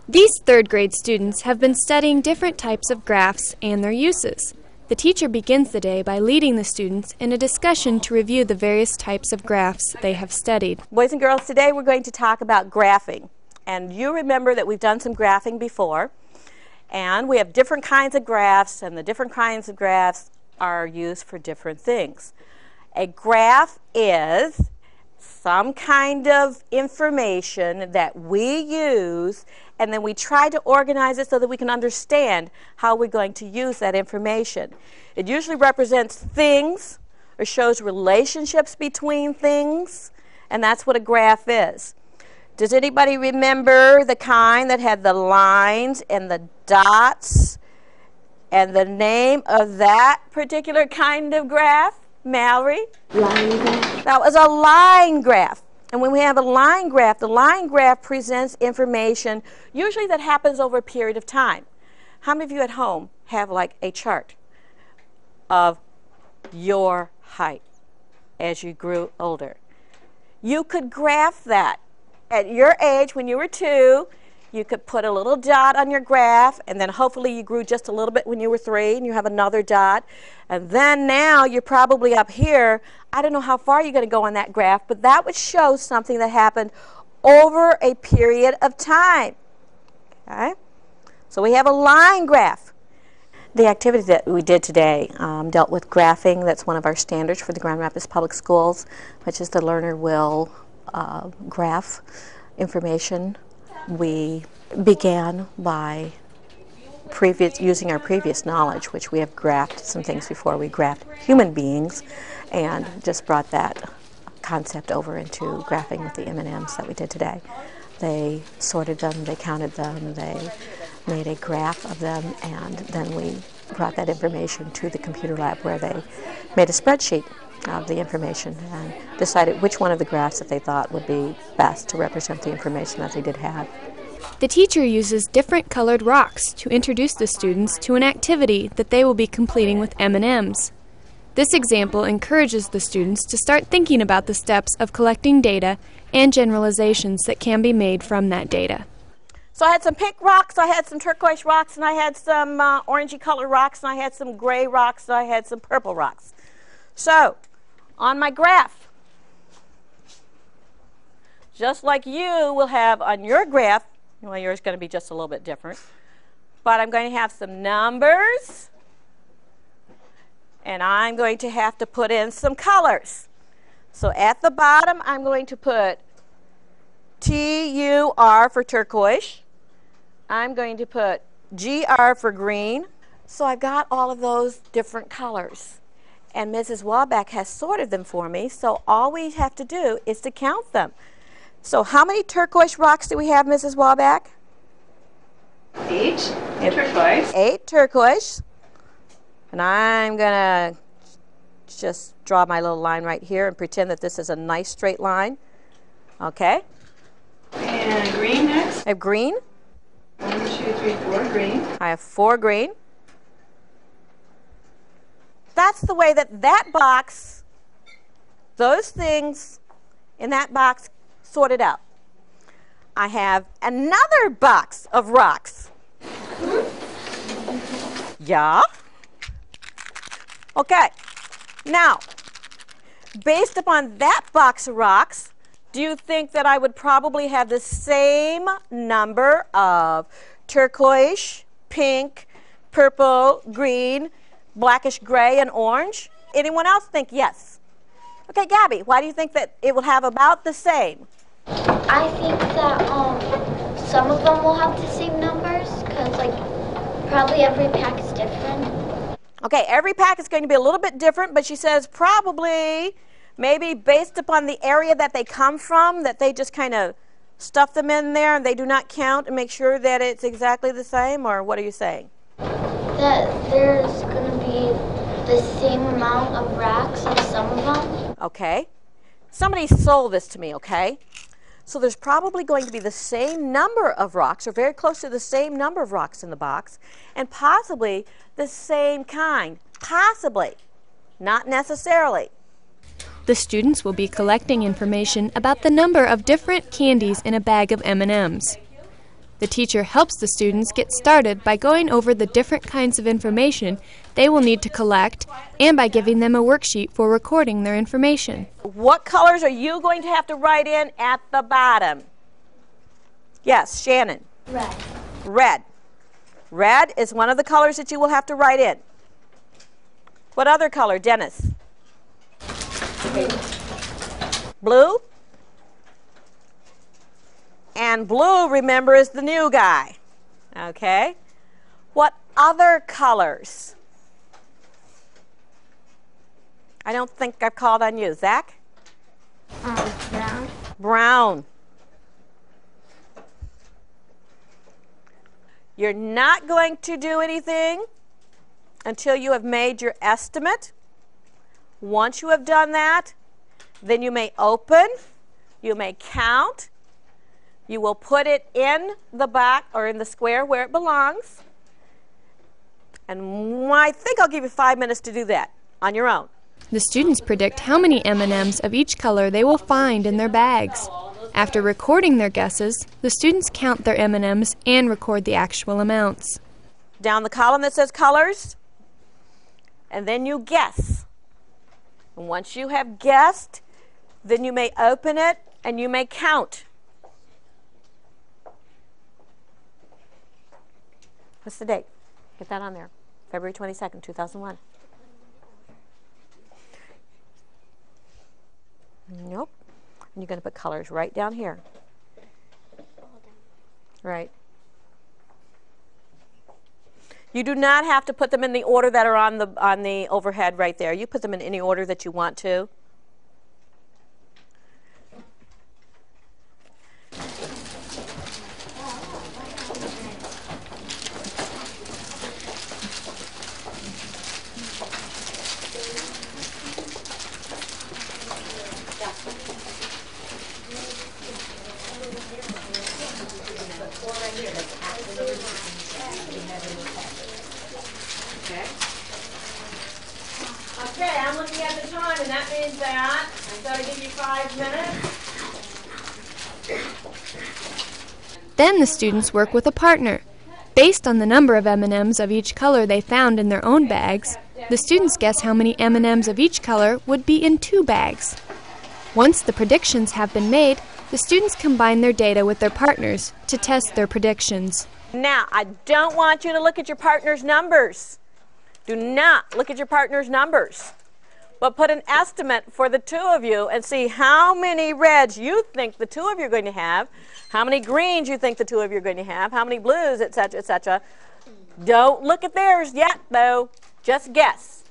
These third grade students have been studying different types of graphs and their uses. The teacher begins the day by leading the students in a discussion to review the various types of graphs they have studied. Boys and girls, today we're going to talk about graphing. And you remember that we've done some graphing before. And we have different kinds of graphs, and the different kinds of graphs are used for different things. A graph is some kind of information that we use, and then we try to organize it so that we can understand how we're going to use that information. It usually represents things or shows relationships between things, and that's what a graph is. Does anybody remember the kind that had the lines and the dots and the name of that particular kind of graph? Mallory? Line graph. That was a line graph. And when we have a line graph, the line graph presents information usually that happens over a period of time. How many of you at home have like a chart of your height as you grew older? You could graph that. At your age, when you were 2, you could put a little dot on your graph, and then hopefully you grew just a little bit when you were 3, and you have another dot. And then now you're probably up here. I don't know how far you're going to go on that graph, but that would show something that happened over a period of time. Okay? So we have a line graph. The activity that we did today dealt with graphing. That's one of our standards for the Grand Rapids Public Schools, which is the learner will graph information. We began by using our previous knowledge, which we have graphed some things before. We graphed human beings and just brought that concept over into graphing with the M&Ms that we did today. They sorted them, they counted them, they made a graph of them, and then we brought that information to the computer lab where they made a spreadsheet of the information and decided which one of the graphs that they thought would be best to represent the information that they did have. The teacher uses different colored rocks to introduce the students to an activity that they will be completing with M&Ms. This example encourages the students to start thinking about the steps of collecting data and generalizations that can be made from that data. So I had some pink rocks, I had some turquoise rocks, and I had some orangey colored rocks, and I had some gray rocks, and I had some purple rocks. So, on my graph, just like you will have on your graph, well, yours is going to be just a little bit different, but I'm going to have some numbers, and I'm going to have to put in some colors. So at the bottom, I'm going to put TUR for turquoise. I'm going to put GR for green. So I've got all of those different colors. And Mrs. Waback has sorted them for me, so all we have to do is to count them. So how many turquoise rocks do we have, Mrs. Waback? 8 turquoise. 8 turquoise. And I'm going to just draw my little line right here and pretend that this is a nice straight line. Okay. And green next. I have green. 1, 2, 3, 4 green. I have 4 green. That's the way that that box, those things in that box sorted out. I have another box of rocks. Yeah? Okay. Now, based upon that box of rocks, do you think that I would probably have the same number of turquoise, pink, purple, green, blackish gray, and orange? Anyone else think yes? Okay, Gabby, why do you think that it will have about the same? I think that some of them will have the same numbers because, like, probably every pack is different. Okay, every pack is going to be a little bit different, but she says probably, maybe based upon the area that they come from, that they just kind of stuff them in there and they do not count and make sure that it's exactly the same, or what are you saying? That there's going to be the same amount of racks of some of them. Okay. Somebody sold this to me, okay? So there's probably going to be the same number of rocks, or very close to the same number of rocks in the box, and possibly the same kind. Possibly. Not necessarily. The students will be collecting information about the number of different candies in a bag of M&Ms. The teacher helps the students get started by going over the different kinds of information they will need to collect and by giving them a worksheet for recording their information. What colors are you going to have to write in at the bottom? Yes, Shannon. Red. Red. Red is one of the colors that you will have to write in. What other color, Dennis? Blue? And blue, remember, is the new guy. Okay? What other colors? I don't think I've called on you. Zach? Brown. Brown. You're not going to do anything until you have made your estimate. Once you have done that, then you may open, you may count, you will put it in the box or in the square where it belongs. And I think I'll give you 5 minutes to do that on your own. The students predict how many M&Ms of each color they will find in their bags. After recording their guesses, the students count their M&Ms and record the actual amounts. Down the column that says colors, and then you guess. And once you have guessed, then you may open it and you may count. What's the date? Get that on there. February 22nd, 2001. Nope. And you're going to put colors right down here. Right. You do not have to put them in the order that are on the overhead right there. You put them in any order that you want to. Okay, I'm looking at the time, and that means that I'm going to give you 5 minutes. Then the students work with a partner. Based on the number of M&Ms of each color they found in their own bags, the students guess how many M&Ms of each color would be in 2 bags. Once the predictions have been made, the students combine their data with their partners to test their predictions. Now, I don't want you to look at your partner's numbers. Do not look at your partner's numbers, but put an estimate for the 2 of you and see how many reds you think the 2 of you are going to have, how many greens you think the 2 of you are going to have, how many blues, etc., etc. Don't look at theirs yet, though. Just guess.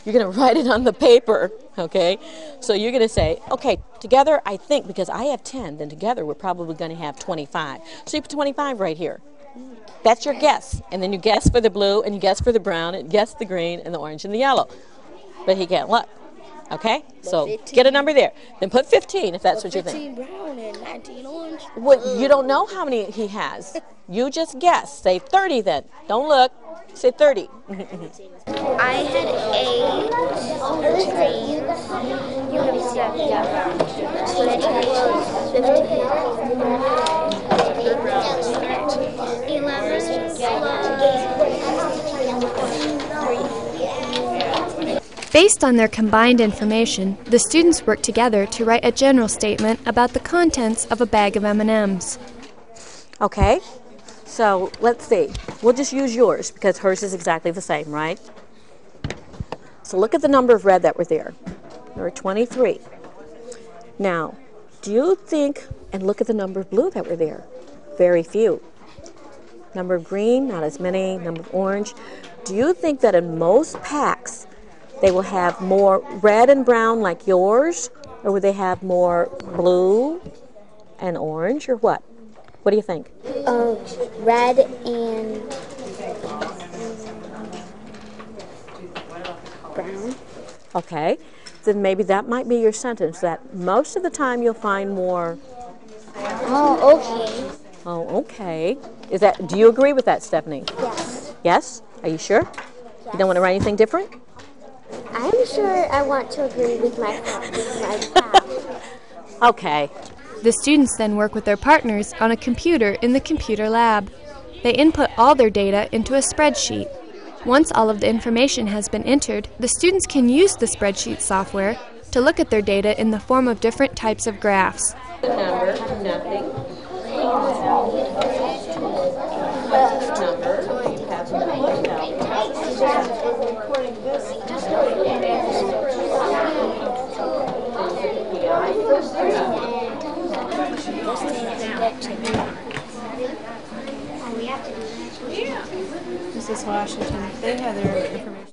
You're going to write it on the paper, okay? So you're going to say, okay, together I think, because I have 10, then together we're probably going to have 25. So you put 25 right here. That's your guess. And then you guess for the blue, and you guess for the brown, and guess the green, and the orange, and the yellow. But he can't look. Okay? So 15. Get a number there. Then put 15 if that's what you think. 15 brown and 19 orange. Well, you don't know how many he has. You just guess. Say 30 then. Don't look. Say 30. I had 8 greens. You have 7. 11. Based on their combined information, the students work together to write a general statement about the contents of a bag of M&Ms. Okay, so let's see. We'll just use yours because hers is exactly the same, right? So look at the number of red that were there. There were 23. Now, do you think, and look at the number of blue that were there. Very few. Number of green, not as many. Number of orange. Do you think that in most packs they will have more red and brown like yours, or would they have more blue and orange, or what? What do you think? Red and brown. Okay, then maybe that might be your sentence, that most of the time you'll find more. Oh, okay. Oh, okay. Do you agree with that, Stephanie? Yes. Yes? Are you sure? Yes. You don't want to write anything different? I'm sure I want to agree with my pal. Okay. The students then work with their partners on a computer in the computer lab. They input all their data into a spreadsheet. Once all of the information has been entered, the students can use the spreadsheet software to look at their data in the form of different types of graphs. The number, nothing. Mrs. Washington, they have their information.